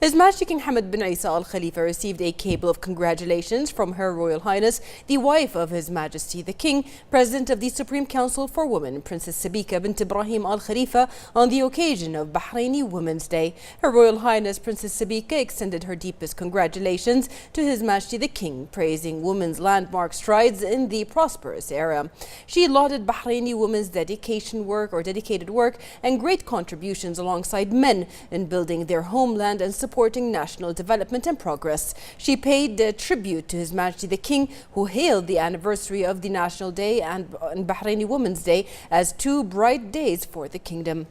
His Majesty King Hamad bin Isa Al Khalifa received a cable of congratulations from Her Royal Highness, the wife of His Majesty the King, President of the Supreme Council for Women, Princess Sabika bint Ibrahim Al Khalifa, on the occasion of Bahraini Women's Day. Her Royal Highness Princess Sabika extended her deepest congratulations to His Majesty the King, praising women's landmark strides in the prosperous era. She lauded Bahraini women's dedicated work and great contributions alongside men in building their homeland and supporting national development and progress. She paid tribute to His Majesty the King, who hailed the anniversary of the National Day and Bahraini Women's Day as two bright days for the kingdom.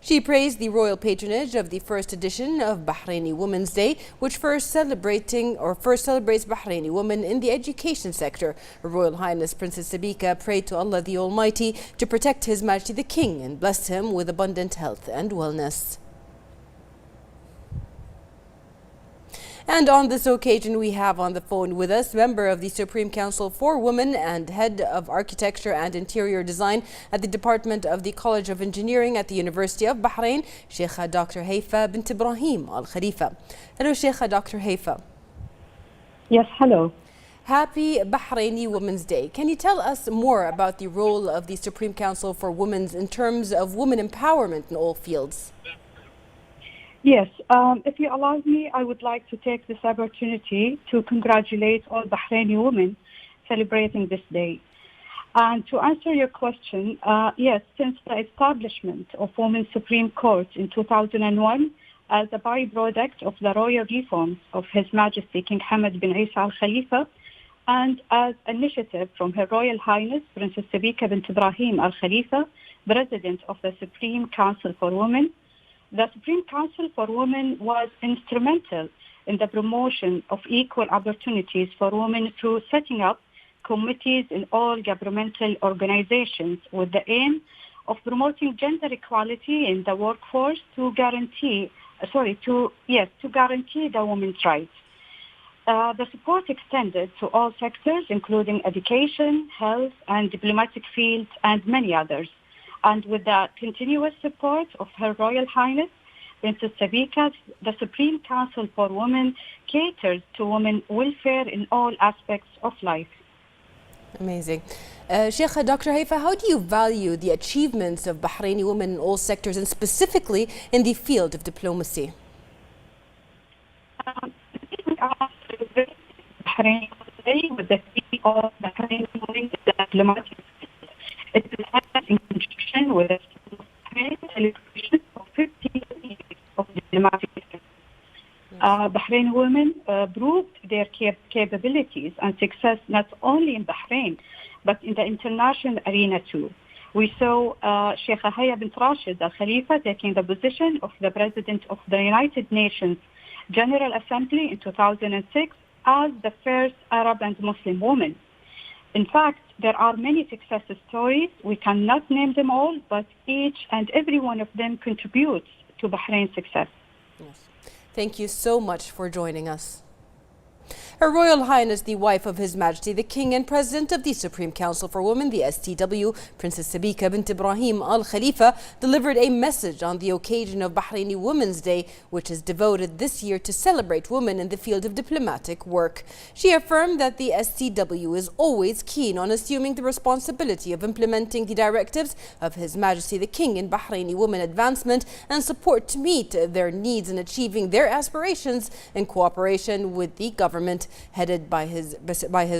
She praised the royal patronage of the first edition of Bahraini Women's Day, which first celebrates Bahraini women in the education sector. Her Royal Highness Princess Sabika prayed to Allah the Almighty to protect His Majesty the King and bless him with abundant health and wellness. And on this occasion, we have on the phone with us member of the Supreme Council for Women and Head of Architecture and Interior Design at the Department of the College of Engineering at the University of Bahrain, Sheikha Dr. Haifa bint Ibrahim Al Khalifa. Hello, Sheikha Dr. Haifa. Yes, hello. Happy Bahraini Women's Day. Can you tell us more about the role of the Supreme Council for Women in terms of women empowerment in all fields? Yes, if you allow me, I would like to take this opportunity to congratulate all Bahraini women celebrating this day. And to answer your question, yes, since the establishment of Women's Supreme Court in 2001 as a byproduct of the royal reforms of His Majesty King Hamad bin Isa Al Khalifa and as initiative from Her Royal Highness Princess Sabika bint Ibrahim Al Khalifa, President of the Supreme Council for Women, the Supreme Council for Women was instrumental in the promotion of equal opportunities for women through setting up committees in all governmental organizations with the aim of promoting gender equality in the workforce to guarantee the women's rights. The support extended to all sectors, including education, health, and diplomatic fields, and many others. And with the continuous support of Her Royal Highness, Princess Sabika, the Supreme Council for Women caters to women's welfare in all aspects of life. Amazing. Sheikha Dr. Haifa, how do you value the achievements of Bahraini women in all sectors and specifically in the field of diplomacy? Bahrain with the theme of Bahrain women in the diplomatic field. It has in conjunction with the celebration of 50 years of diplomatic service. Bahrain women proved their capabilities and success not only in Bahrain, but in the international arena too. We saw Sheikha Haya bint Rashid Al Khalifa taking the position of the President of the United Nations General Assembly in 2006 as the first Arab and Muslim woman. In fact, there are many success stories. We cannot name them all, but each and every one of them contributes to Bahrain's success. Yes. Thank you so much for joining us. Her Royal Highness, the wife of His Majesty the King and President of the Supreme Council for Women, the STW, Princess Sabika bint Ibrahim Al Khalifa, delivered a message on the occasion of Bahraini Women's Day, which is devoted this year to celebrate women in the field of diplomatic work. She affirmed that the STW is always keen on assuming the responsibility of implementing the directives of His Majesty the King in Bahraini women advancement and support to meet their needs in achieving their aspirations in cooperation with the government, headed by His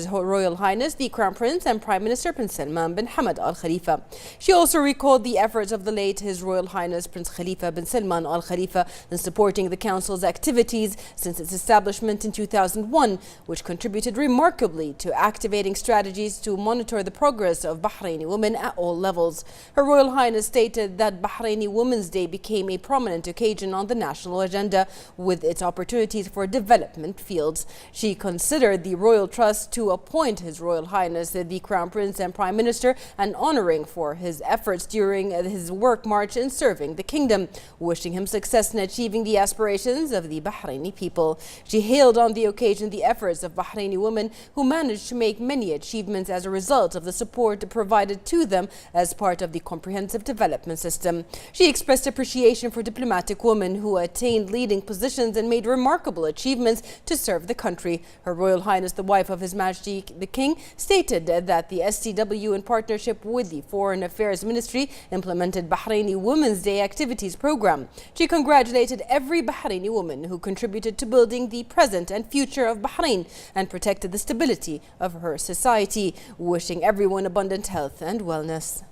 Royal Highness the Crown Prince and Prime Minister Prince Salman bin Hamad Al Khalifa. She also recalled the efforts of the late His Royal Highness Prince Khalifa bin Salman Al Khalifa in supporting the Council's activities since its establishment in 2001, which contributed remarkably to activating strategies to monitor the progress of Bahraini women at all levels. Her Royal Highness stated that Bahraini Women's Day became a prominent occasion on the national agenda with its opportunities for development fields. She considered the Royal Trust to appoint His Royal Highness the Crown Prince and Prime Minister, and honoring for his efforts during his work march in serving the kingdom, wishing him success in achieving the aspirations of the Bahraini people. She hailed on the occasion the efforts of Bahraini women who managed to make many achievements as a result of the support provided to them as part of the comprehensive development system. She expressed appreciation for diplomatic women who attained leading positions and made remarkable achievements to serve the country. Her Royal Highness, the wife of His Majesty the King, stated that the STW, in partnership with the Foreign Affairs Ministry, implemented Bahraini Women's Day activities program. She congratulated every Bahraini woman who contributed to building the present and future of Bahrain and protected the stability of her society, wishing everyone abundant health and wellness.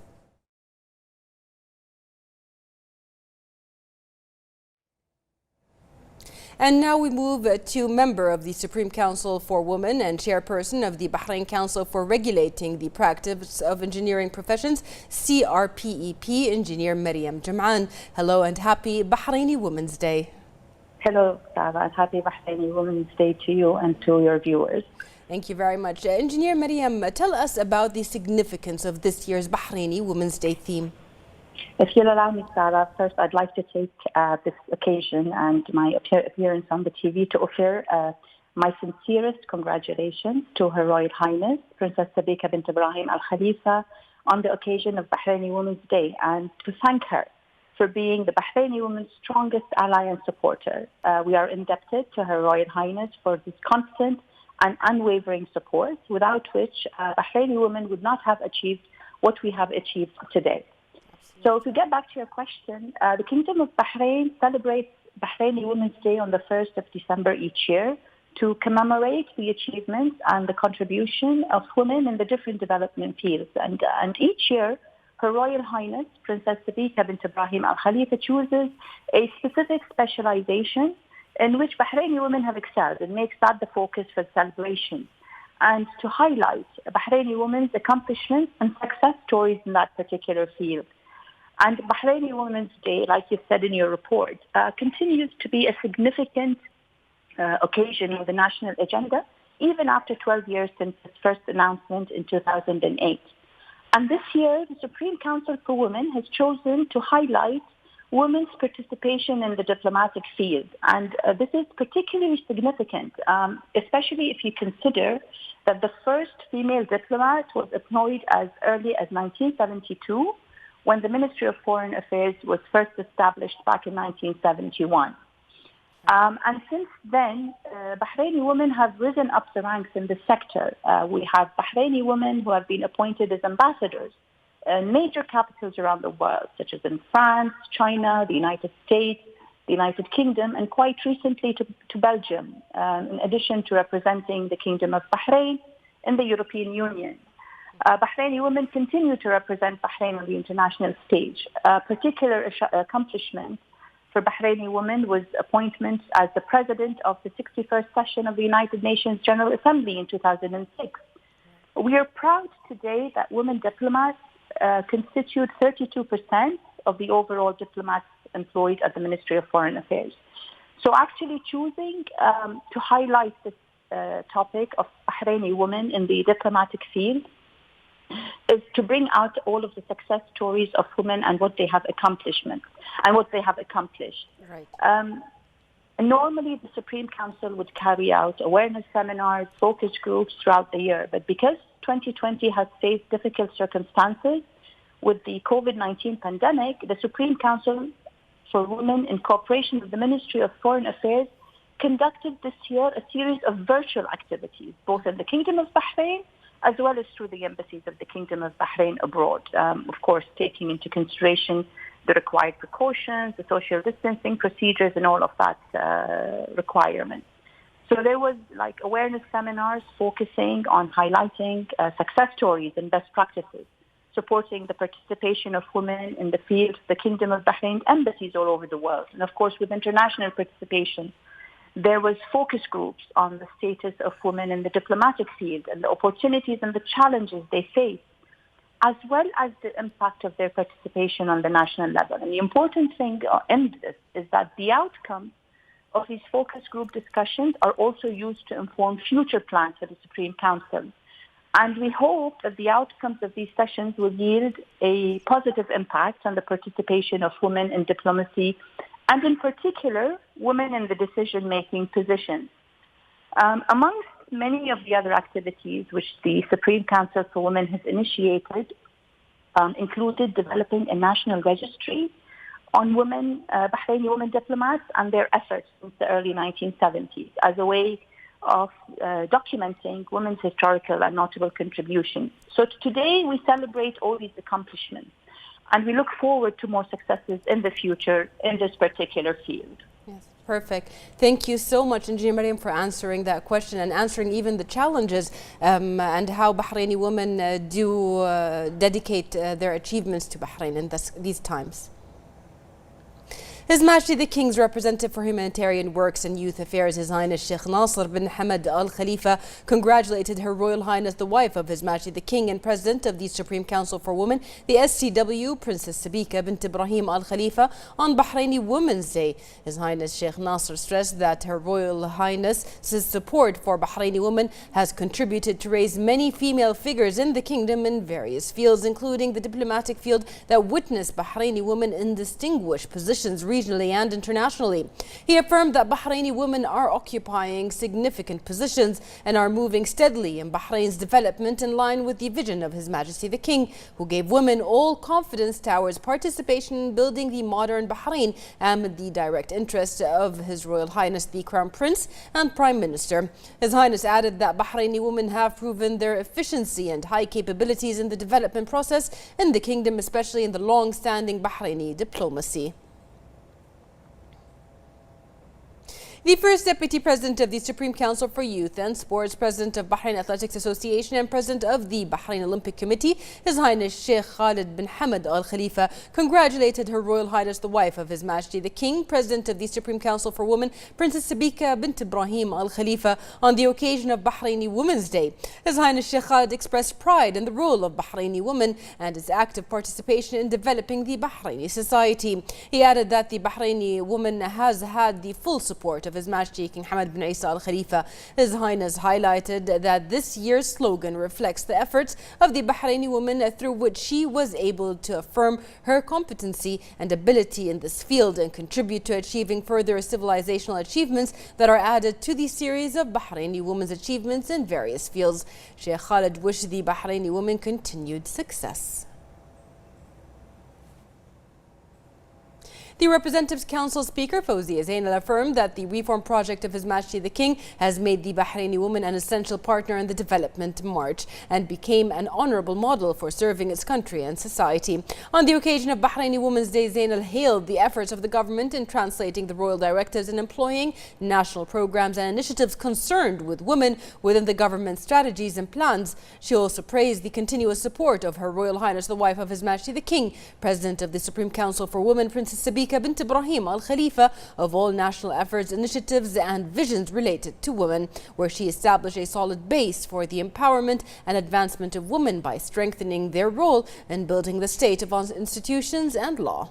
And now we move to member of the Supreme Council for Women and chairperson of the Bahrain Council for Regulating the Practice of Engineering Professions, CRPEP, Engineer Maryam Jam'an. Hello and happy Bahraini Women's Day. Hello, Sarah, and happy Bahraini Women's Day to you and to your viewers. Thank you very much. Engineer Maryam, tell us about the significance of this year's Bahraini Women's Day theme. If you'll allow me, Sarah, first I'd like to take this occasion and my appearance on the TV to offer my sincerest congratulations to Her Royal Highness, Princess Sabika bint Ibrahim Al Khalifa, on the occasion of Bahraini Women's Day, and to thank her for being the Bahraini women's strongest ally and supporter. We are indebted to Her Royal Highness for this constant and unwavering support, without which Bahraini women would not have achieved what we have achieved today. So to get back to your question, the Kingdom of Bahrain celebrates Bahraini Women's Day on the 1st of December each year to commemorate the achievements and the contribution of women in the different development fields. And each year, Her Royal Highness, Princess Sabika bint Ibrahim Al Khalifa, chooses a specific specialization in which Bahraini women have excelled and makes that the focus for celebration, and to highlight Bahraini women's accomplishments and success stories in that particular field. And Bahraini Women's Day, like you said in your report, continues to be a significant occasion on the national agenda, even after 12 years since its first announcement in 2008. And this year, the Supreme Council for Women has chosen to highlight women's participation in the diplomatic field. And this is particularly significant, especially if you consider that the first female diplomat was employed as early as 1972, when the Ministry of Foreign Affairs was first established back in 1971. And since then, Bahraini women have risen up the ranks in this sector. We have Bahraini women who have been appointed as ambassadors in major capitals around the world, such as in France, China, the United States, the United Kingdom, and quite recently to Belgium, in addition to representing the Kingdom of Bahrain in the European Union. Bahraini women continue to represent Bahrain on the international stage. A particular accomplishment for Bahraini women was appointment as the president of the 61st session of the United Nations General Assembly in 2006. We are proud today that women diplomats constitute 32% of the overall diplomats employed at the Ministry of Foreign Affairs. So actually choosing to highlight this topic of Bahraini women in the diplomatic field is to bring out all of the success stories of women and what they have accomplished. Right. Normally, the Supreme Council would carry out awareness seminars, focus groups throughout the year. But because 2020 has faced difficult circumstances with the COVID-19 pandemic, the Supreme Council for Women, in cooperation with the Ministry of Foreign Affairs, conducted this year a series of virtual activities, both in the Kingdom of Bahrain as well as through the embassies of the Kingdom of Bahrain abroad, of course, taking into consideration the required precautions, the social distancing procedures, and all of that requirements. So there was like awareness seminars focusing on highlighting success stories and best practices, supporting the participation of women in the field, the Kingdom of Bahrain embassies all over the world. And of course, with international participation, there was focus groups on the status of women in the diplomatic field and the opportunities and the challenges they face, as well as the impact of their participation on the national level. And the important thing in this is that the outcome of these focus group discussions are also used to inform future plans for the Supreme Council. And we hope that the outcomes of these sessions will yield a positive impact on the participation of women in diplomacy, and in particular, women in the decision-making positions. Amongst many of the other activities which the Supreme Council for Women has initiated included developing a national registry on women, Bahraini women diplomats and their efforts since the early 1970s as a way of documenting women's historical and notable contributions. So today we celebrate all these accomplishments, and we look forward to more successes in the future in this particular field. Yes, perfect. Thank you so much, Engineer Mariam, for answering that question and answering even the challenges and how Bahraini women do dedicate their achievements to Bahrain in these times. His Majesty the King's representative for humanitarian works and youth affairs, His Highness Sheikh Nasser bin Hamad Al Khalifa, congratulated Her Royal Highness the wife of His Majesty the King and President of the Supreme Council for Women, the SCW, Princess Sabika bint Ibrahim Al Khalifa, on Bahraini Women's Day. His Highness Sheikh Nasser stressed that Her Royal Highness's support for Bahraini women has contributed to raise many female figures in the kingdom in various fields, including the diplomatic field that witnessed Bahraini women in distinguished positions regionally and internationally. He affirmed that Bahraini women are occupying significant positions and are moving steadily in Bahrain's development in line with the vision of His Majesty the King, who gave women all confidence towards participation in building the modern Bahrain amid the direct interest of His Royal Highness the Crown Prince and Prime Minister. His Highness added that Bahraini women have proven their efficiency and high capabilities in the development process in the kingdom, especially in the long-standing Bahraini diplomacy. The first Deputy President of the Supreme Council for Youth and Sports, President of Bahrain Athletics Association and President of the Bahrain Olympic Committee, His Highness Sheikh Khalid bin Hamad Al Khalifa, congratulated Her Royal Highness the wife of His Majesty the King, President of the Supreme Council for Women, Princess Sabika bint Ibrahim Al Khalifa, on the occasion of Bahraini Women's Day. His Highness Sheikh Khalid expressed pride in the role of Bahraini women and its active participation in developing the Bahraini society. He added that the Bahraini woman has had the full support of His Majesty King Hamad bin Isa Al Khalifa. His Highness highlighted that this year's slogan reflects the efforts of the Bahraini woman, through which she was able to affirm her competency and ability in this field and contribute to achieving further civilizational achievements that are added to the series of Bahraini women's achievements in various fields. Sheikh Khalid wished the Bahraini women continued success. The Representatives Council Speaker Fawzia Zainal affirmed that the reform project of His Majesty the King has made the Bahraini woman an essential partner in the development march and became an honorable model for serving its country and society. On the occasion of Bahraini Women's Day, Zainal hailed the efforts of the government in translating the royal directives and employing national programs and initiatives concerned with women within the government's strategies and plans. She also praised the continuous support of Her Royal Highness the wife of His Majesty the King, President of the Supreme Council for Women, Princess Sabika bint Ibrahim Al Khalifa, of all national efforts, initiatives and visions related to women, where she established a solid base for the empowerment and advancement of women by strengthening their role in building the state of institutions and law.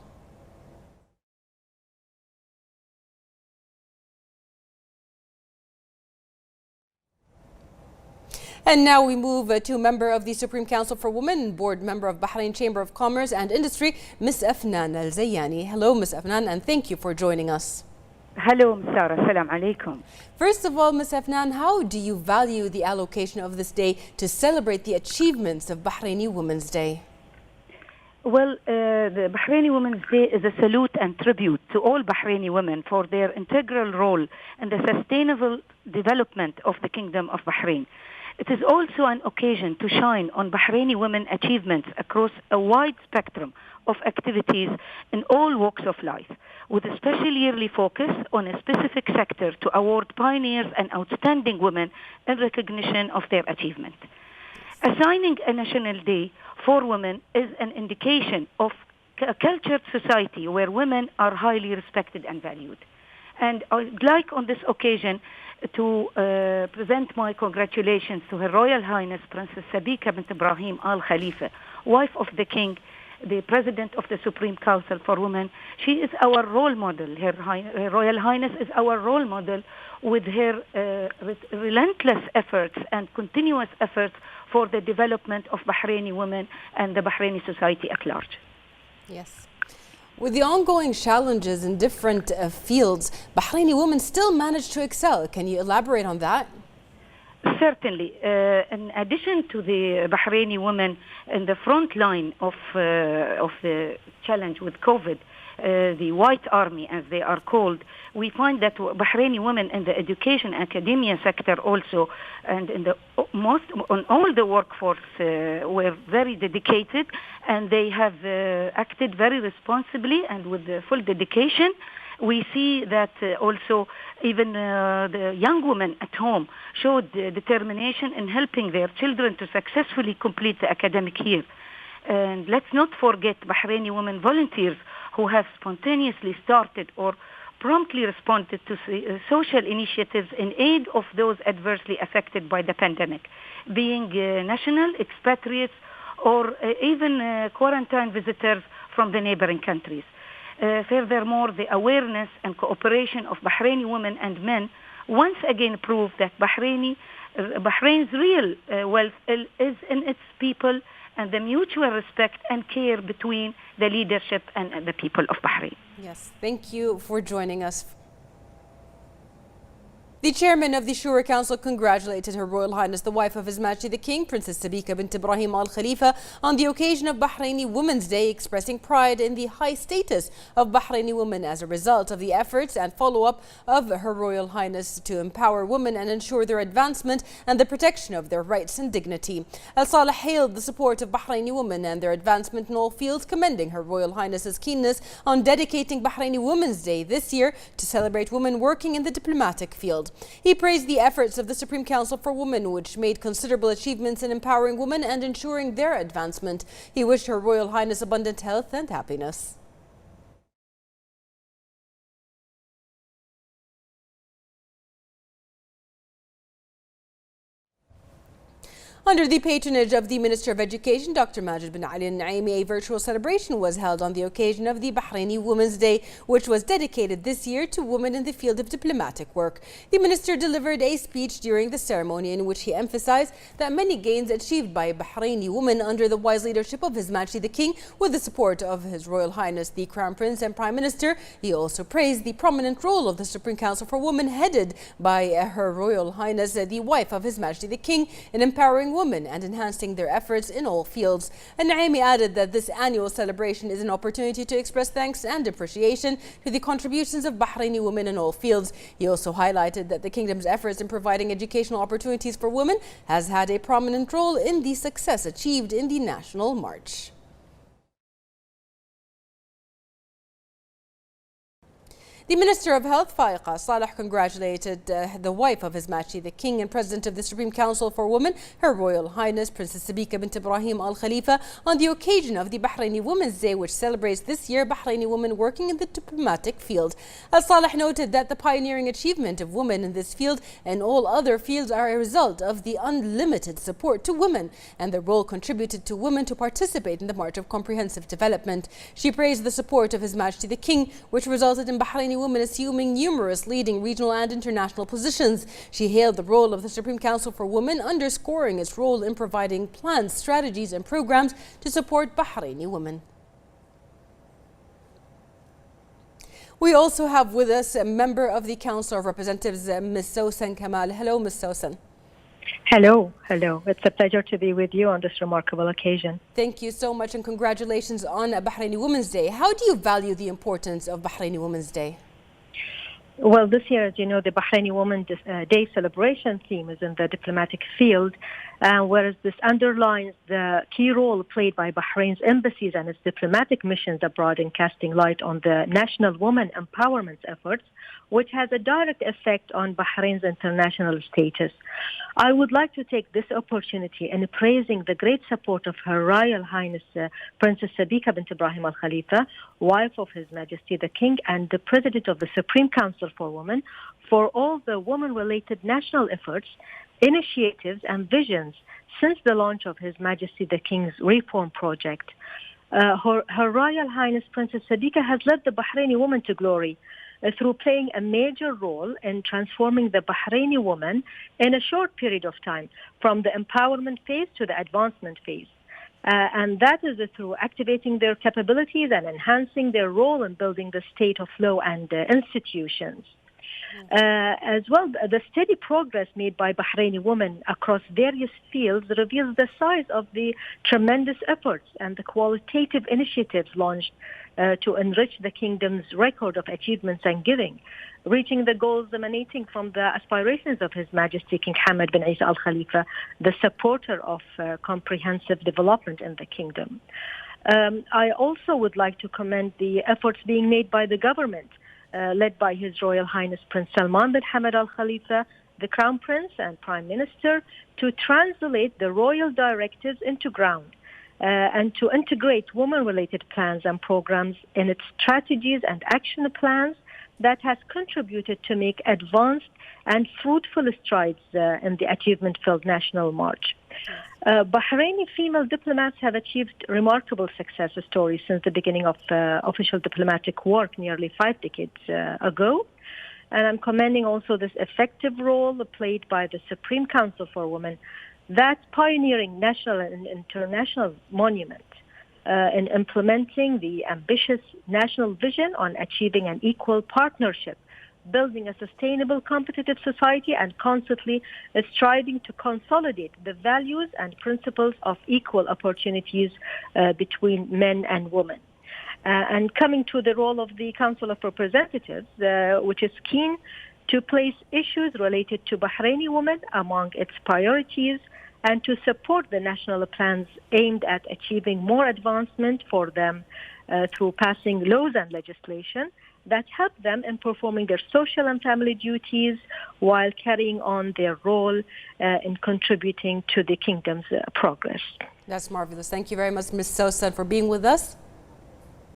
And now we move to a member of the Supreme Council for Women, board member of Bahrain Chamber of Commerce and Industry, Ms. Afnan Al Zayani. Hello, Ms. Afnan, and thank you for joining us. Hello, Ms. Sarah. Salam alaikum. First of all, Ms. Afnan, how do you value the allocation of this day to celebrate the achievements of Bahraini Women's Day? Well, the Bahraini Women's Day is a salute and tribute to all Bahraini women for their integral role in the sustainable development of the Kingdom of Bahrain. It is also an occasion to shine on Bahraini women achievements across a wide spectrum of activities in all walks of life, with a special yearly focus on a specific sector to award pioneers and outstanding women in recognition of their achievement. Assigning a national day for women is an indication of a cultured society where women are highly respected and valued. And I'd like on this occasion to present my congratulations to Her Royal Highness Princess Sabika bint Ibrahim Al Khalifa, wife of the King, the President of the Supreme Council for Women. She is our role model. Her Royal Highness is our role model with her relentless efforts and continuous efforts for the development of Bahraini women and the Bahraini society at large. Yes. With the ongoing challenges in different fields, Bahraini women still manage to excel. Can you elaborate on that? Certainly. In addition to the Bahraini women in the front line of the challenge with COVID, the White Army, as they are called, we find that Bahraini women in the education, academia sector also, and in the on all the workforce were very dedicated, and they have acted very responsibly and with full dedication. We see that also even the young women at home showed determination in helping their children to successfully complete the academic year. And let's not forget Bahraini women volunteers who have spontaneously started or promptly responded to social initiatives in aid of those adversely affected by the pandemic, being national, expatriates, or even quarantine visitors from the neighboring countries. Furthermore, the awareness and cooperation of Bahraini women and men once again prove that Bahrain's real wealth is in its people and the mutual respect and care between the leadership and the people of Bahrain. Yes, thank you for joining us. The chairman of the Shura Council congratulated Her Royal Highness, the wife of His Majesty the King, Princess Sabika bint Ibrahim Al Khalifa, on the occasion of Bahraini Women's Day, expressing pride in the high status of Bahraini women as a result of the efforts and follow-up of Her Royal Highness to empower women and ensure their advancement and the protection of their rights and dignity. Al Saleh hailed the support of Bahraini women and their advancement in all fields, commending Her Royal Highness's keenness on dedicating Bahraini Women's Day this year to celebrate women working in the diplomatic field. He praised the efforts of the Supreme Council for Women, which made considerable achievements in empowering women and ensuring their advancement. He wished Her Royal Highness abundant health and happiness. Under the patronage of the Minister of Education, Dr. Majid bin Ali Al-Naimi, a virtual celebration was held on the occasion of the Bahraini Women's Day, which was dedicated this year to women in the field of diplomatic work. The minister delivered a speech during the ceremony in which he emphasized that many gains achieved by Bahraini women under the wise leadership of His Majesty the King, with the support of His Royal Highness the Crown Prince and Prime Minister. He also praised the prominent role of the Supreme Council for Women, headed by Her Royal Highness, the wife of His Majesty the King, in empowering women and enhancing their efforts in all fields. And Naimi added that this annual celebration is an opportunity to express thanks and appreciation to the contributions of Bahraini women in all fields. He also highlighted that the kingdom's efforts in providing educational opportunities for women has had a prominent role in the success achieved in the National March. The Minister of Health, Faiqa Saleh, congratulated the wife of His Majesty the King and President of the Supreme Council for Women, Her Royal Highness Princess Sabika bint Ibrahim Al Khalifa, on the occasion of the Bahraini Women's Day, which celebrates this year Bahraini women working in the diplomatic field. Al Saleh noted that the pioneering achievement of women in this field and all other fields are a result of the unlimited support to women and the role contributed to women to participate in the march of comprehensive development. She praised the support of His Majesty the King, which resulted in Bahraini women assuming numerous leading regional and international positions. She hailed the role of the Supreme Council for Women, underscoring its role in providing plans, strategies and programs to support Bahraini women. We also have with us a member of the Council of Representatives, Ms. Sosan Kamal. Hello, Ms. Sosan. Hello. It's a pleasure to be with you on this remarkable occasion. Thank you so much and congratulations on Bahraini Women's Day. How do you value the importance of Bahraini Women's Day? Well, this year, as you know, the Bahraini Women's Day celebration theme is in the diplomatic field, whereas this underlines the key role played by Bahrain's embassies and its diplomatic missions abroad in casting light on the national woman empowerment efforts, which has a direct effect on Bahrain's international status. I would like to take this opportunity in praising the great support of Her Royal Highness Princess Sabika bint Ibrahim Al Khalifa, wife of His Majesty the King and the President of the Supreme Council for Women, for all the women-related national efforts, initiatives and visions since the launch of His Majesty the King's reform project. Her Royal Highness Princess Sabika has led the Bahraini woman to glory through playing a major role in transforming the Bahraini woman in a short period of time, from the empowerment phase to the advancement phase. And that is through activating their capabilities and enhancing their role in building the state of law and institutions. As well, the steady progress made by Bahraini women across various fields reveals the size of the tremendous efforts and the qualitative initiatives launched to enrich the kingdom's record of achievements and giving, reaching the goals emanating from the aspirations of His Majesty King Hamad bin Isa Al Khalifa, the supporter of comprehensive development in the kingdom. I also would like to commend the efforts being made by the government, led by His Royal Highness Prince Salman bin Hamad Al Khalifa, the Crown Prince and Prime Minister, to translate the royal directives into ground and to integrate women-related plans and programs in its strategies and action plans that has contributed to make advanced and fruitful strides in the achievement-filled national march. Bahraini female diplomats have achieved remarkable success stories since the beginning of official diplomatic work nearly 5 decades ago. And I'm commending also this effective role played by the Supreme Council for Women, that pioneering national and international monument in implementing the ambitious national vision on achieving an equal partnership, building a sustainable, competitive society, and constantly striving to consolidate the values and principles of equal opportunities between men and women. And coming to the role of the Council of Representatives, which is keen to place issues related to Bahraini women among its priorities and to support the national plans aimed at achieving more advancement for them through passing laws and legislation that help them in performing their social and family duties while carrying on their role in contributing to the kingdom's progress. That's marvelous. Thank you very much, Ms. Sosa, for being with us.